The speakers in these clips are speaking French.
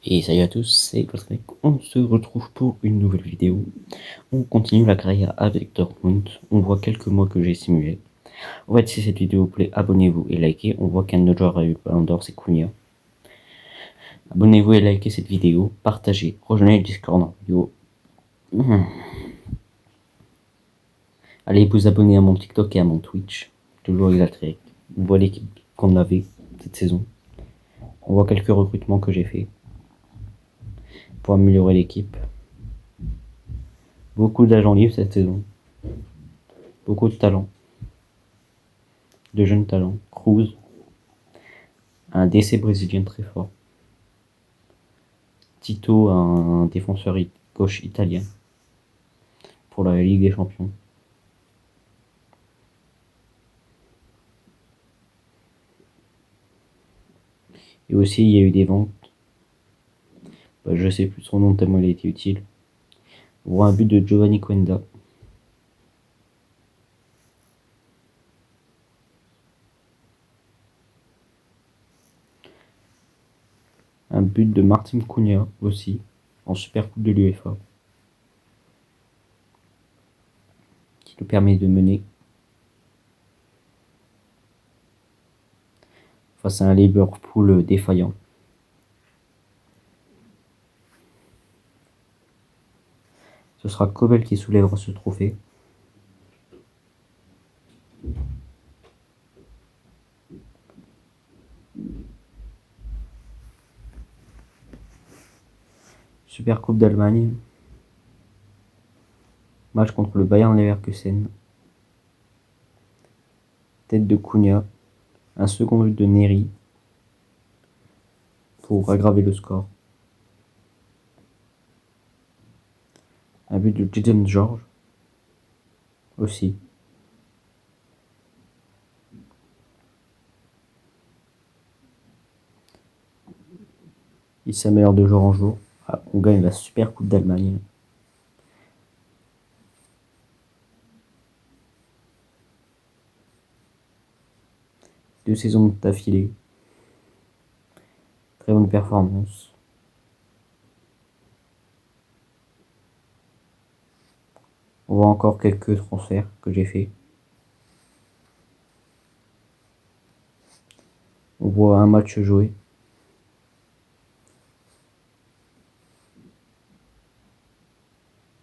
Et salut à tous, c'est Patrick. On se retrouve pour une nouvelle vidéo. On continue la carrière avec Dortmund. On voit quelques mois que j'ai simulé. En fait, si cette vidéo vous plaît, abonnez-vous et likez. On voit qu'un autre joueur a eu le Ballon d'Or, c'est Cunha. Abonnez-vous et likez cette vidéo. Partagez. Rejoignez le Discord en vidéo. Allez vous abonner à mon TikTok et à mon Twitch. Toujours exalté. On voit l'équipe qu'on avait cette saison. On voit quelques recrutements que j'ai fait pour améliorer l'équipe. Beaucoup d'agents libres cette saison. Beaucoup de talents. De jeunes talents. Cruz, un DC brésilien très fort. Tito, un défenseur gauche italien pour la Ligue des Champions. Et aussi, il y a eu des ventes. Je sais plus son nom tellement il a été utile. On voit un but de Giovanni Quenda. Un but de Martin Cunha aussi, en Super Coupe de l'UEFA. Qui nous permet de mener face à un Liverpool défaillant. Ce sera Kobel qui soulèvera ce trophée. Super Coupe d'Allemagne. Match contre le Bayern Leverkusen. Tête de Cunha. Un second but de Neri pour aggraver le score. Un but de Jadon George aussi. Il s'améliore de jour en jour. On gagne la Super Coupe d'Allemagne. Deux saisons d'affilée. Très bonne performance. On voit encore quelques transferts que j'ai fait. On voit un match joué.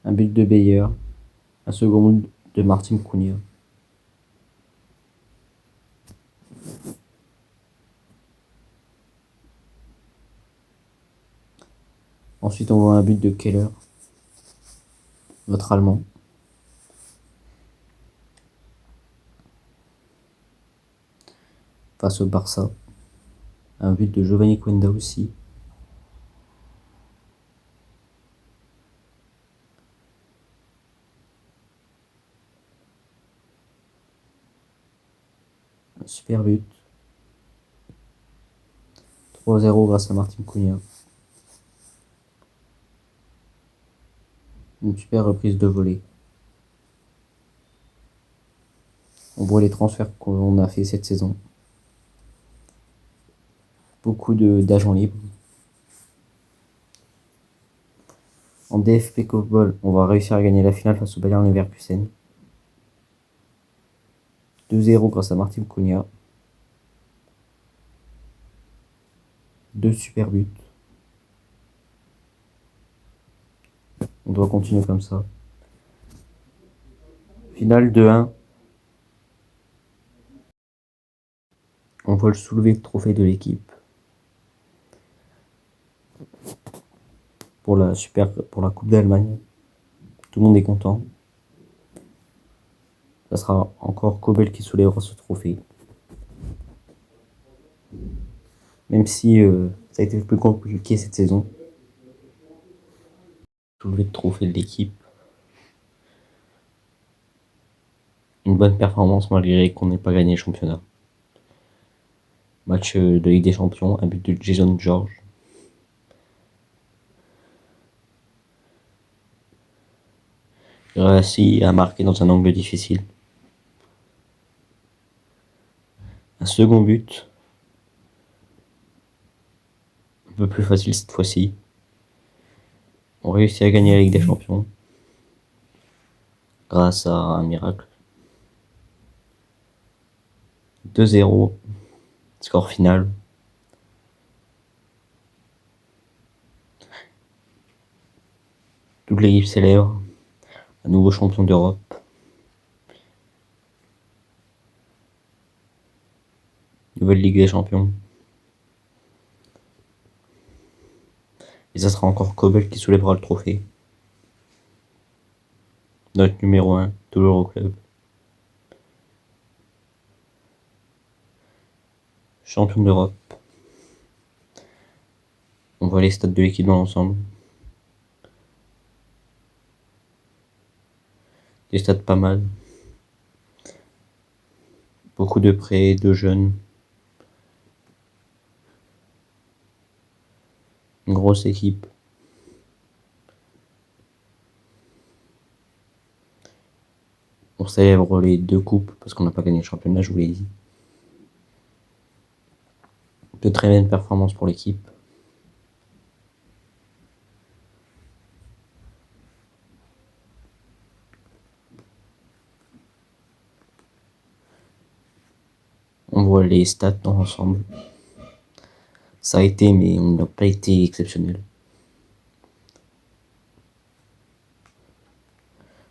Un but de Beyer. Un second but de Martin Cunha. Ensuite, on voit un but de Keller, notre Allemand. Face au Barça. Un but de Giovanni Quenda aussi. Un super but. 3-0 grâce à Martin Cunha. Une super reprise de volée. On voit les transferts qu'on a fait cette saison. Beaucoup d'agents libres. En DFB Cup Ball, on va réussir à gagner la finale face au Bayern Leverkusen. 2-0 grâce à Martin Cunha. 2 super buts. On doit continuer comme ça. Finale 2-1. On va le soulever le trophée de l'équipe. Pour la Coupe d'Allemagne. Tout le monde est content. Ça sera encore Kobel qui soulèvera ce trophée. Même si ça a été plus compliqué cette saison. Soulever le trophée de l'équipe. Une bonne performance malgré qu'on n'ait pas gagné le championnat. Match de Ligue des Champions, un but de Jadon George. Il réussit à marquer dans un angle difficile. Un second but. un peu plus facile cette fois-ci. On réussit à gagner la Ligue des Champions grâce à un miracle. 2-0, score final. Toute l'équipe célèbre, un nouveau champion d'Europe. Nouvelle Ligue des Champions. Et ça sera encore Kobel qui soulèvera le trophée. Notre numéro 1, toujours au club. Champion d'Europe. On voit les stats de l'équipe dans l'ensemble. Des stats pas mal. Beaucoup de prêts, de jeunes. Une grosse équipe. On célèbre les 2 coupes parce qu'on n'a pas gagné le championnat, je vous l'ai dit. De très belles performances pour l'équipe. On voit les stats dans l'ensemble. Ça a été, mais on n'a pas été exceptionnel.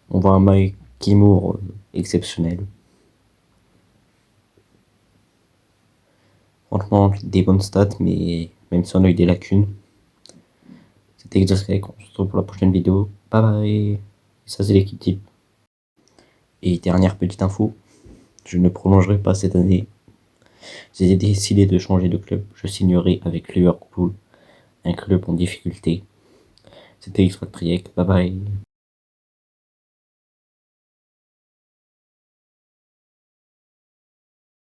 On voit un Mike Moore exceptionnel. Franchement, des bonnes stats, mais même si on a eu des lacunes. C'était Exosrec, on se retrouve pour la prochaine vidéo. Bye bye. Ça, c'est l'équipe type. Et dernière petite info, je ne prolongerai pas cette année. J'ai décidé de changer de club. Je signerai avec Liverpool, un club en difficulté. C'était Extract Triec. Bye bye.